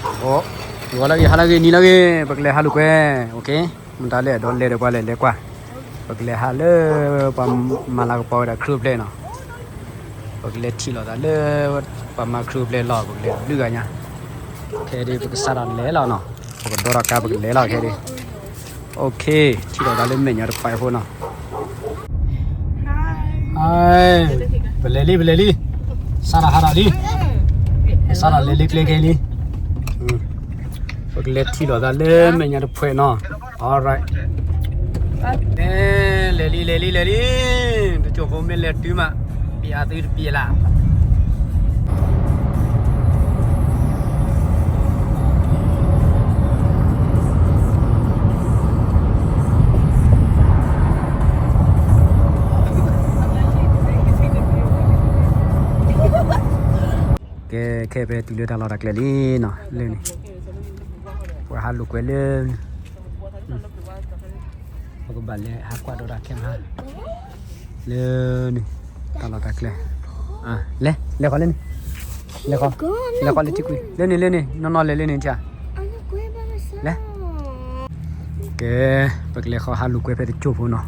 Oh, halagi ni lagi pakai halu kue, oke? Mentah le, don le de kuala le kuah. Pakai halu pam malah kau dah krup le no. Pakai tilo dah le pam krup le lah pakai luganya. Oke di pakai saran le lah no. Pakai dorak kah pakai le lah oke di. Oke, tilo dah le menyer pai ho no. Hai, beleli. Sarah harali. Sarah leli keli. Pakai tilo dah le menyer pai no. Alright. Leli. Tu coba melihat tu mak. Biar tu biar lah. Ke be tu le dah lara kelali no. Le ni. Wah halu kuelen. Aku balik aku ada rakyat ha. Le ni. Kalau tak le. Ah, le kau le ni. Le kau le cikgu. Le ni. No le ni cia. Le. Ke pakai kau halu kue pada coba no.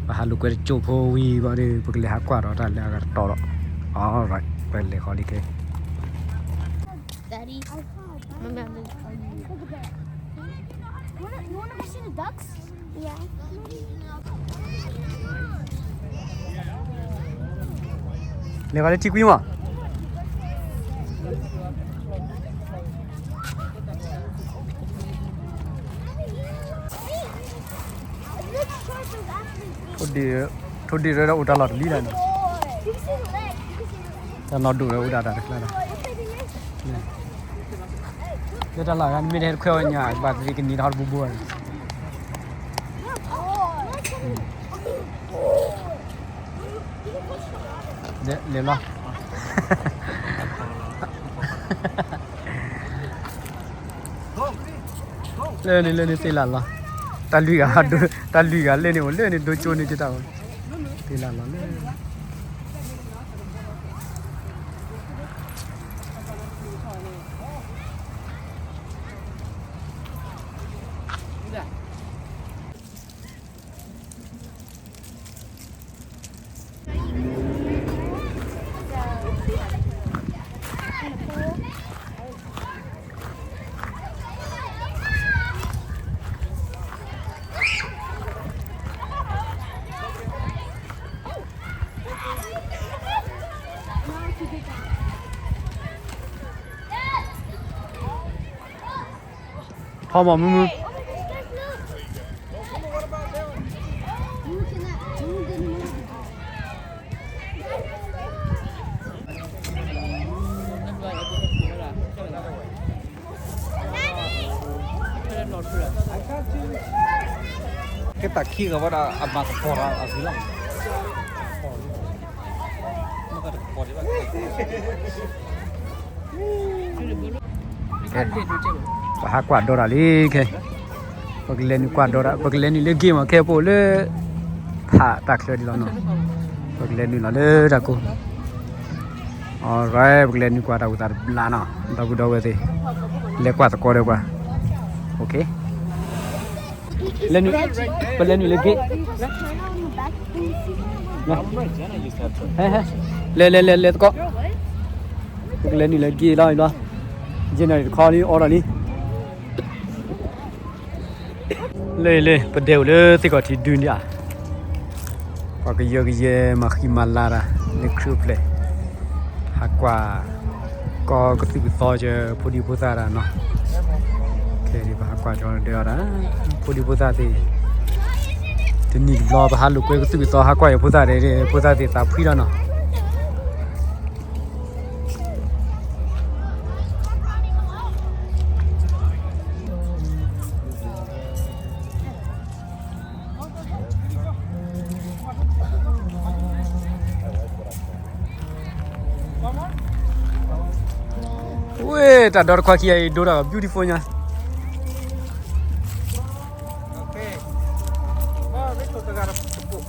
Halu kue coba wi baru pakai aku ada le agar toro. Alright, pakai kau le ke. Daddy, remember you want to see the ducks? Yeah. Le kau le cikgu mah. Thodi rada udah lor li dah no. Dah lor dulu udah dah kelana. Kita lah kan mid head kau nya, bak ni kini dah bubuan. Le lah. Le ni silat lah. Tali ga le ni do choni kita. Silat lah le. How about Mumu? Kita kira pada abang sekolah asilam. Bahak kuat dora li ke. Paglen kuat dora, paglen ni lagi mah ke boleh. Pak tak le di lono. Paglen ni lah le aku. Alright, paglen ni kuat aku tar lana. Tahu dah weh. Le kuat kau le kuat. Okay. Lenu, paglen ni lagi. Le kau. Paglen ni lagi lah. Generate call ni orang ni. Le pedeu le tiga ti dunia. Pakai ye mahimalara le group le. Hakwa ko ketu je pudi putara no. Okay di hakwa jor dia ora pudi putati. Tini lo halu ko ketu hakwa ya putati ta phira no. Weh, tak ada kuah kiai dora beautifulnya. Okay. Oh, betul tegak tepuk.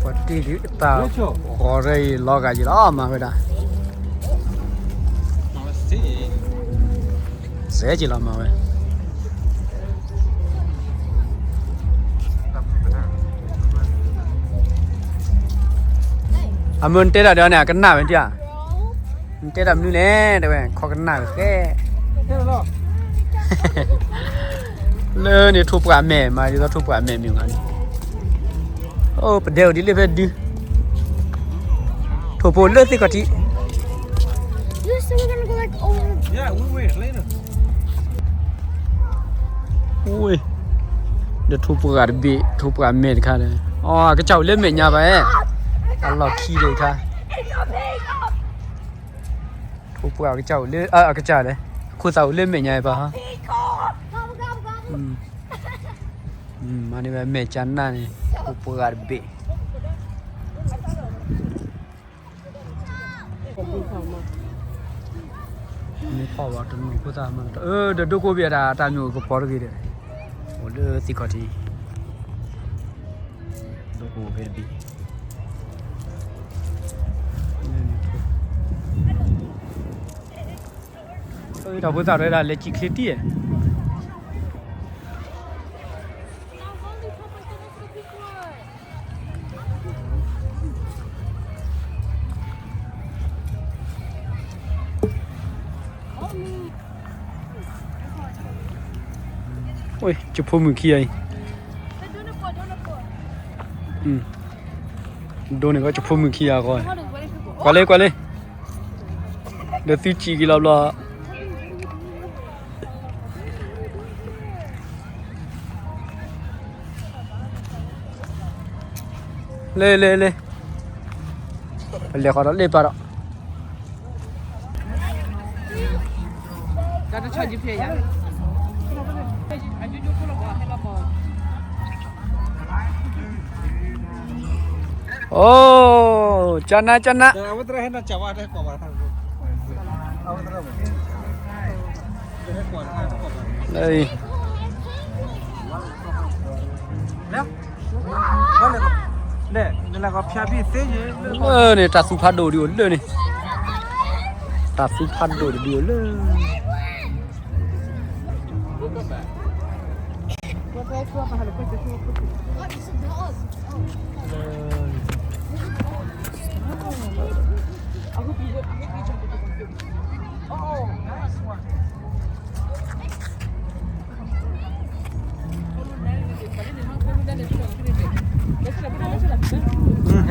What did you tell? Already log a lot, Mavida. Zegila Mave. I'm going to tell you that I can now, yeah. Tell them new land, coconut. Learn it to put a man, my little to put a man. Oh, but they'll deliver you. To put let's take a tea. You said we're gonna go like over. Yeah, we'll wait later. Ui, the two put a bit, two put a man kind. Oh, cái cháu lên mình nhà vậy. Anh lọt khi đây ta. Thu bùa cái cháu lên, cái cháu đấy. Khu cháu lên mình nhà bà hả? Mà này mẹ chán này, thu bùa cái bể. Này phao vào trong người của ta mà. Để đâu có biết là ta nhổ có bỏ được gì đấy. Ủa lỡ tí có gì. Đâu có biết gì. Đâu có sao đấy là lấy chỉ khét đi. Ôi, chụp phô mực kia. Đồ này có chụp phô mực kia rồi. Qua lên. Để tí chỉ cái lao lo. Lê. Lê khó đó, lê bà đó. Oh, chana. Đây. Nè, là có phía bên thế chứ. Này ta su phát đồ đi uống này. Ta su phát đồ đi uống.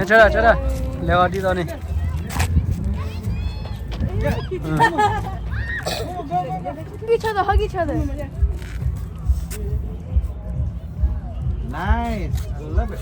Chết rồi. Leo đi rồi này. Hug each other. Nice, I love it.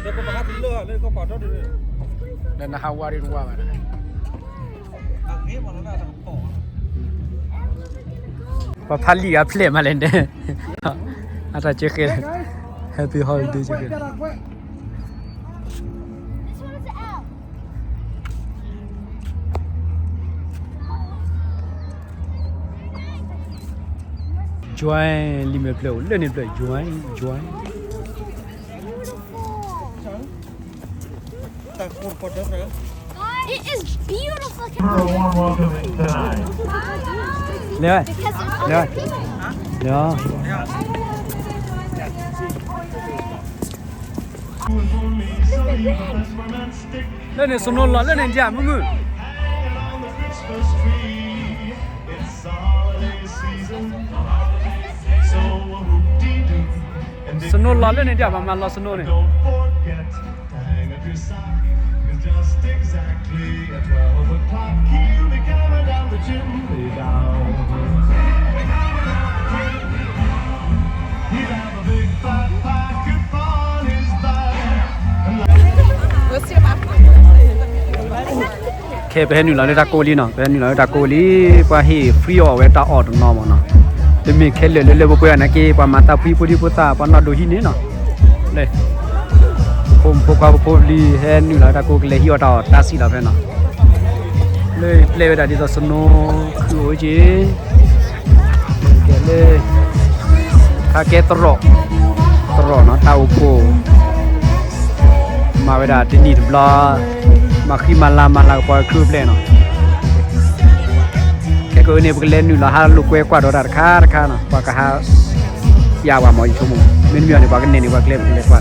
Đây có bác lừa, đây có bỏ đó được. Đây là Hawaii đi qua mà. Nghe mà nó là bỏ. Và phát lì à play mà lên đây. Ta chưa kể. Happy holiday chưa kể. Join limit play, lên play join. It is beautiful. Warm welcome tonight. Leo. Lên này số nôn lên này giảm mọi người. Số nôn lên này giảm mà lo số nôn này. Kể về hình là ta cô li nó, về hình là ta cô li qua hi free or về ta order nó mà nó. te me khele le bo ya na ke pa mata phi podi pota pa na do hi ne no le pom po ka po li he ni la ta ko le hi ta ta si la phe no le play da di so no khu ji ke le ka ke tro no ta u ko ma ve da ti ni bla ma khi ma la pa khu play no cái cô này bực lên nữa là hai lục quay qua đó đặt khá nó qua cả haiยาวกว่าหมออีกชั่วโมงไม่มีอะไรกว่ากันเนี่ยนี่ว่าเกล็ดเล็กกว่า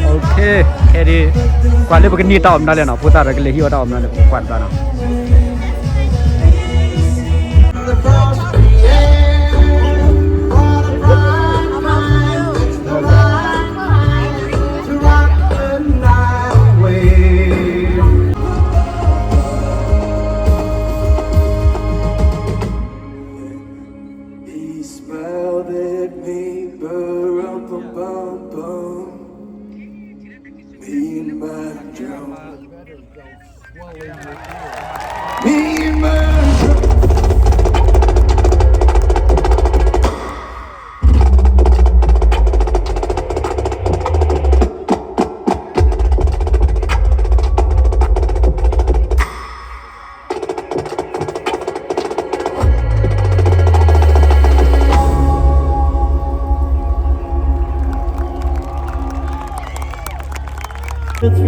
โอเคแค่นี้กว่าเล็กกว่านี้ต่อมได้เลยเนาะพูดตาเราก็เลยหิวต่อมนั่นเลยกว่าตาเนาะ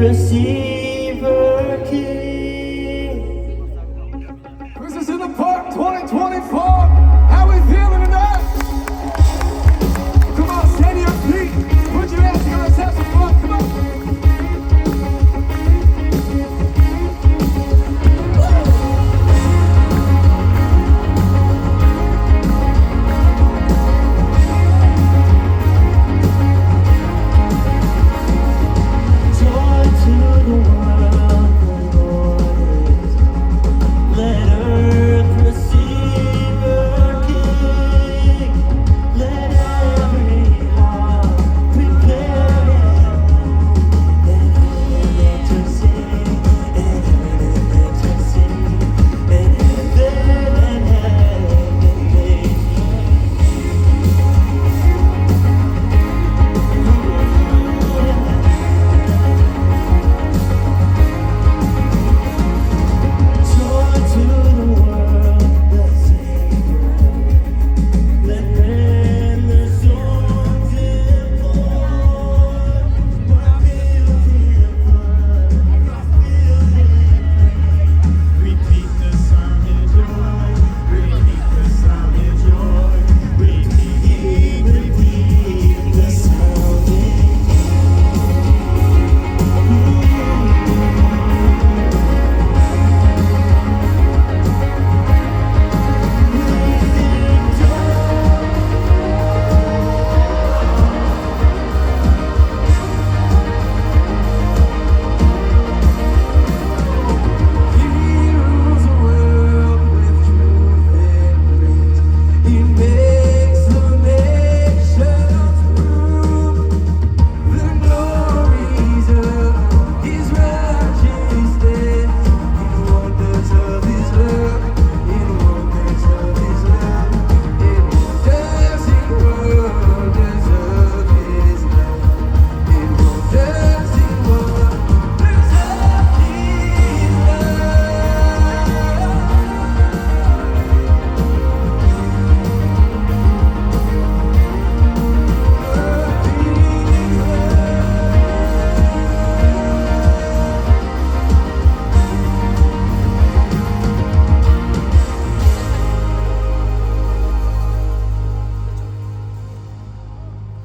Receiver King. Christmas in the Park 2024. How we feeling tonight? Come on, stand to your feet. Put your hands together. Let's have some fun. Come on.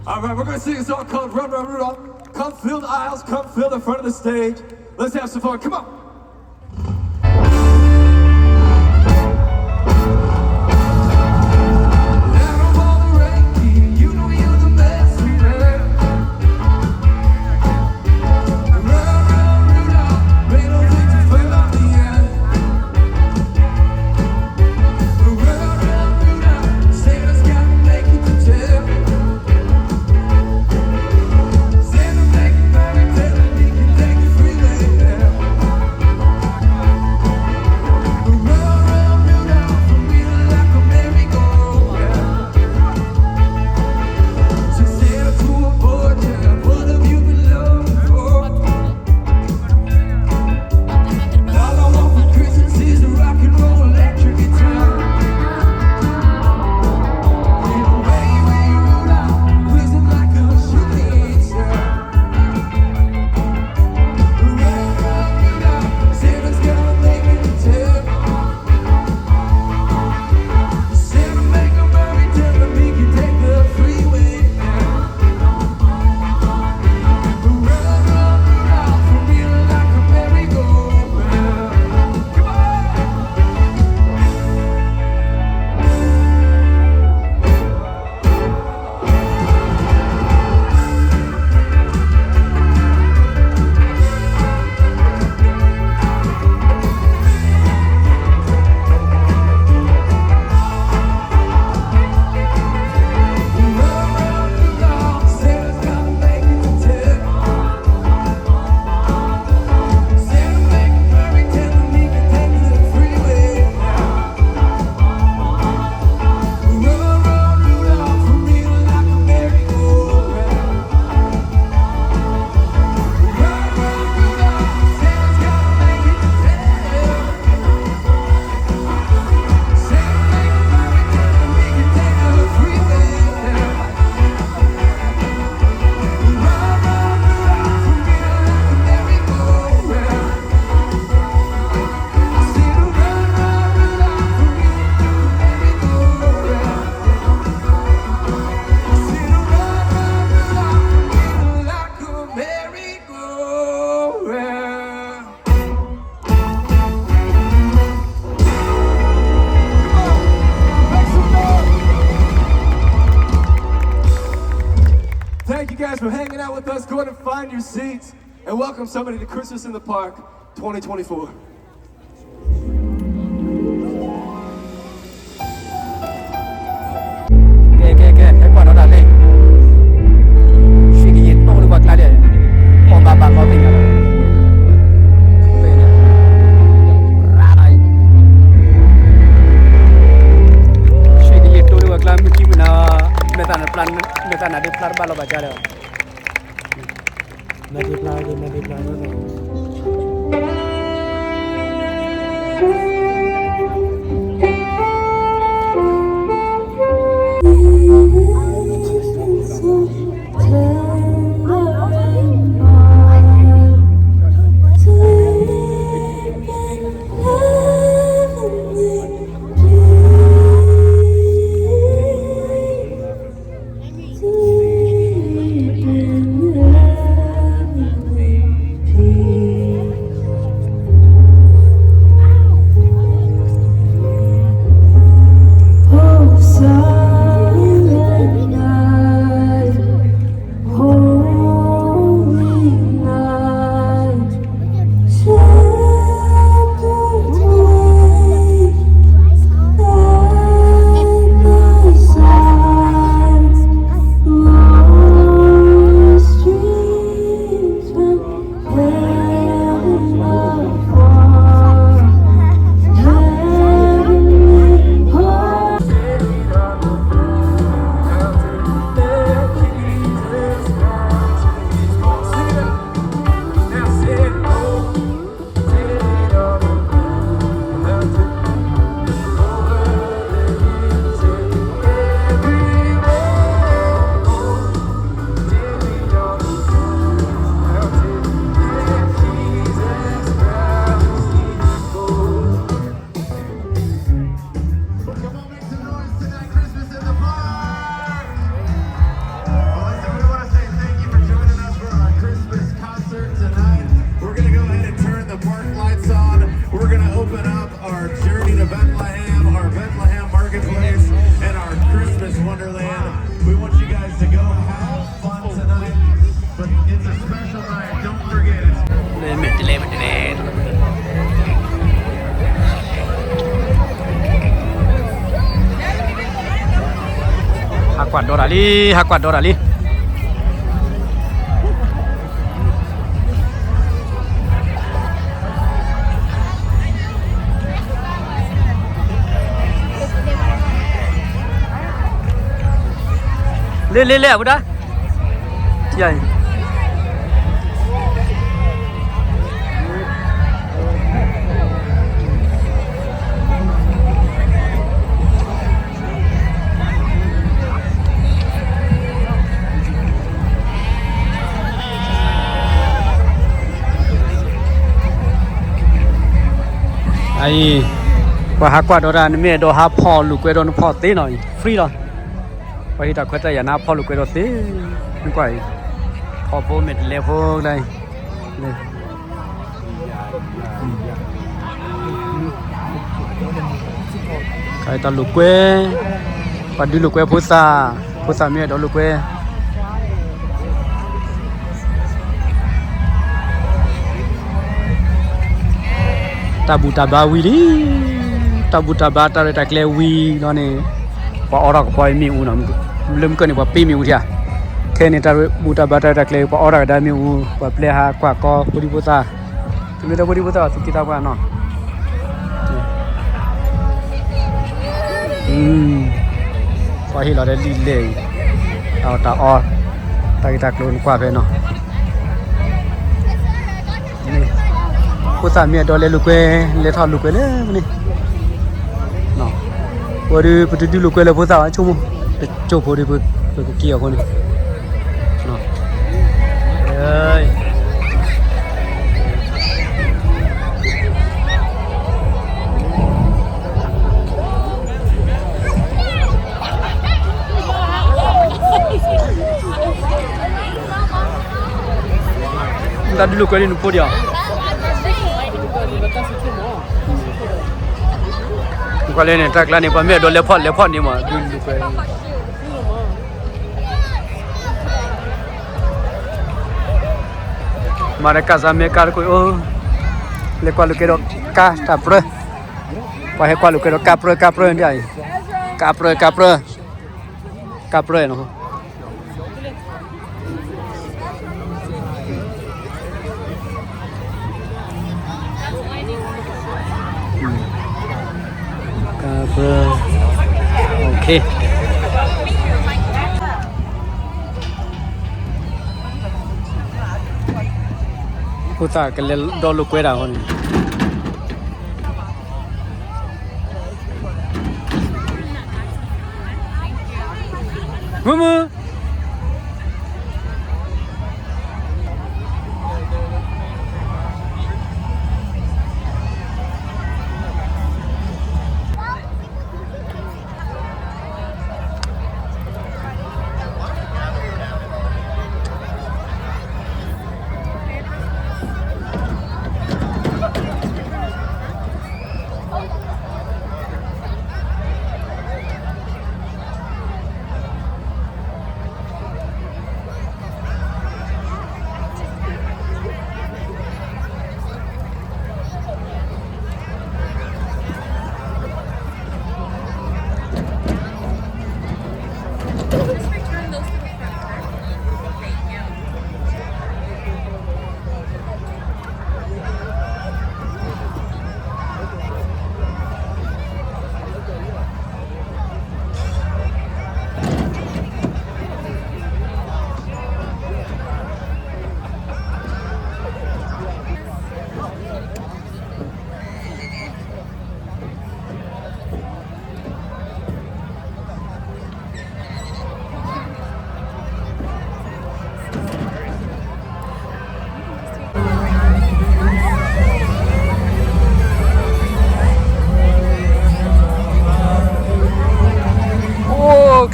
All right, we're going to sing a song called Run, Run, Rudolph. Come fill the aisles, come fill the front of the stage. Let's have some fun. Come on. your seats and welcome somebody to Christmas in the Park 2024. Cái quả đó là đây suy nghĩ to được bật lại đấy còn bà có tình à về nè ra đây suy nghĩ to được bật lại mình kim na plan là đi plan bao baca đấy Nah, di plan itu. Hakwan Dorali le budak ya ai qua Hakwan Dorali me do ha pho lu kwe do no pho te no free lo vậy ta quét ra nhà nào phô lục quét đó tí không quay phô phô mệt leo phô đây này cái ta lục quét và đi lục quét phô sa miệt đó lục quét tabu tabawi đi tabu tabata rồi ta kêu wi đó này và ở đó có phải miu nằm lùm cái này và pi miu thia thế này ta buta bata ta kêu và ở đó đã miu và play ha quả co body buta chúng ta body buta thì kita qua nó phải hiểu là để đi lệ tao ta o ta kita luôn qua về nó buta miệt đó lấy lục quê lấy thọ lục quê đấy này Waduh, betul dulu kalau puasa cuma coba dia berkia kau ni. Hey. Tadi dulu kau ni lupa dia. Kalau ni tak lah ni pamir do lepot ni mah dulu kau. Mare casa me car coi ô le qua lo que ca ta pro qua he qua lo que capro ndi ai capro no capro ok puta que le do lo queda hon Mama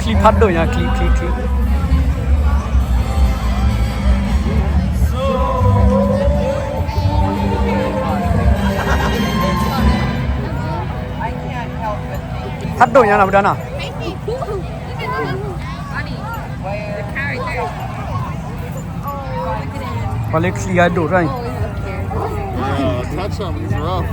clip phát rồi nha clip phát rồi nha nào đó nào có lấy clear đủ rồi Touch him, he's rough.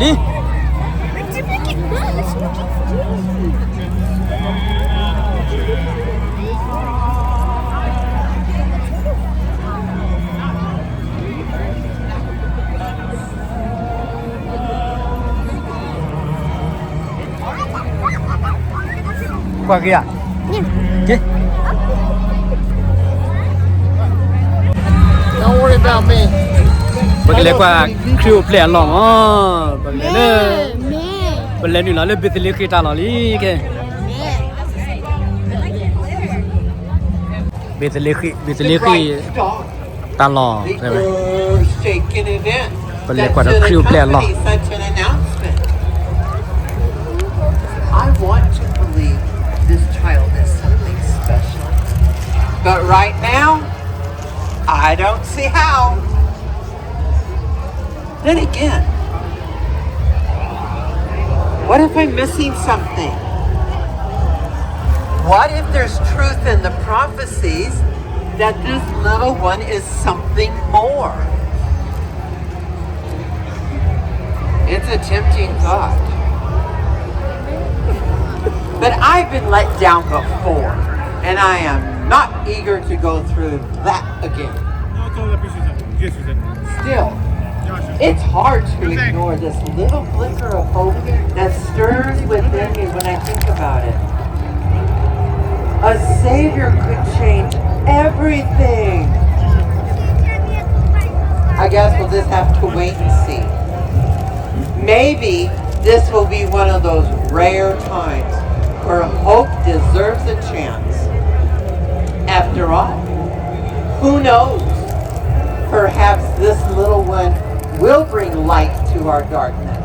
đi qua kia à? Gì? Don't worry about me. Bagi le qua crew play along bagi le bagi ni la le bitli kita la li ke bitli ta lo shaken event. bagi le qua crew play along Such an announcement. I want to believe this child is something special, but right now, I don't see how. Then again, what if I'm missing something? What if there's truth in the prophecies that this little one is something more? It's a tempting thought. But I've been let down before, and I am not eager to go through that again. Still, it's hard to ignore this little flicker of hope that stirs within me when I think about it. A Savior could change everything. I guess we'll just have to wait and see. Maybe this will be one of those rare times where hope deserves a chance. After all, who knows? Perhaps this little one will bring light to our darkness.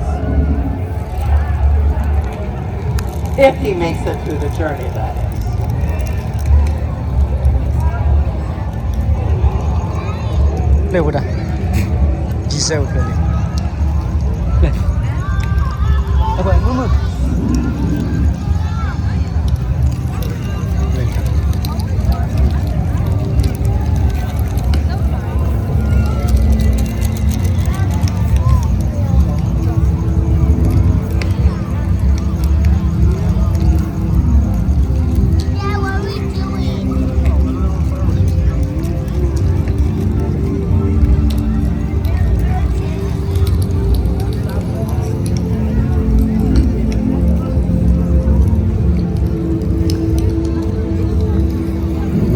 If he makes it through the journey, that is. Play with that. Giselle play. Play. Okay, move. Yeah, what are we doing?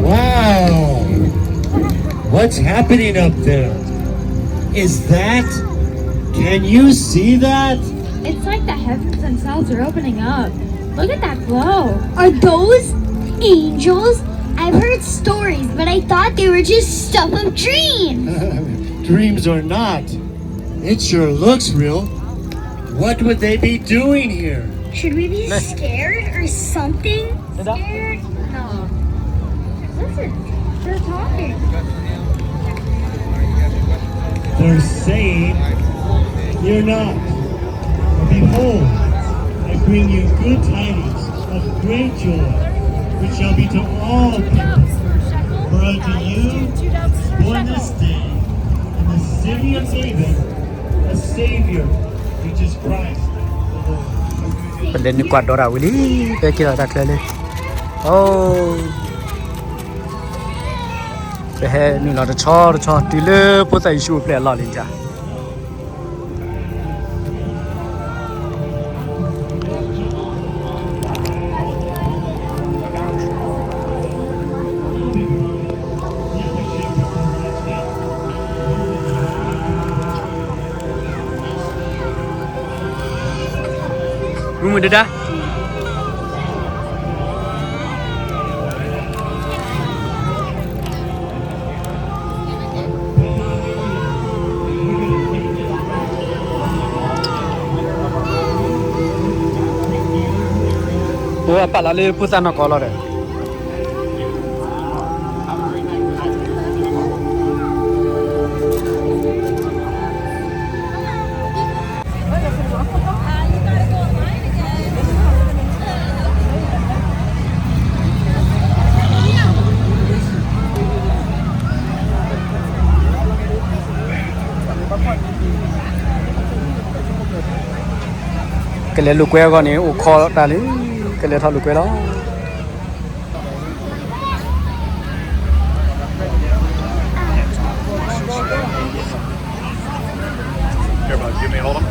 Wow! What's happening up there? Is that? Can you see that? It's like the heavens themselves are opening up. Look at that glow. Are those angels? I've heard stories, but I thought they were just stuff of dreams. Dreams or not, it sure looks real. What would they be doing here? Should we be scared or something? Scared? No. Listen, they're talking. They're saying, "Fear not, for behold, I bring you good tidings of great joy, which shall be to all people. For unto you is born this day in the city of David a Savior, which is Christ the Lord." But then you got Dora Willie. Take it out clearly. Oh. The hair, you know, the char, delay, put a issue play a lot in there. Rumah dah. Oh, apa lalu pusat nak kolor deh. Cái lũ quế con này, u kho ta lấy cái lũ thằng lũ quế đó. Give me a hold on.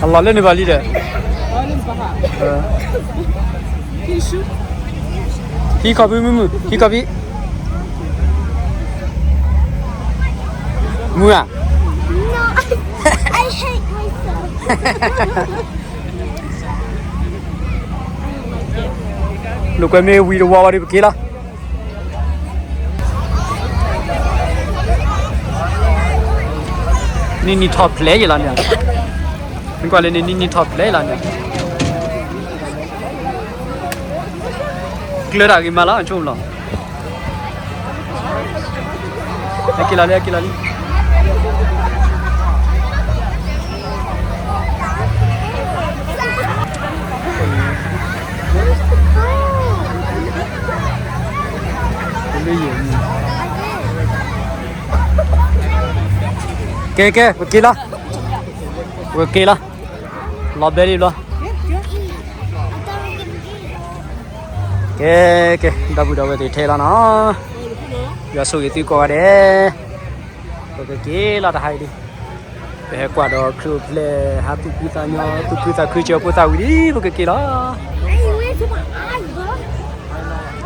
Allah lên đi vào đi đấy. Hi copy mu, hi copy. Mu à? No, I hate myself. Lũ quế mê vi đồ vào đi kia là. Ni top play gì là nhỉ? Mình gọi là ni top play là nhỉ? Clear lagi malah anjum lah. Akilali. Ke, wakila. Lobby lah. Ke, dah di thela na. Ya so itu kau ada. Ke lah dah hai di. Be kwa do crew play happy kita nya, tu kita kerja pun tahu di, ke lah. Hey, where's my eyes, bro?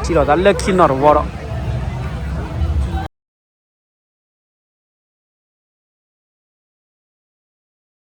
Chỉ là đã lắc khi nào rồi.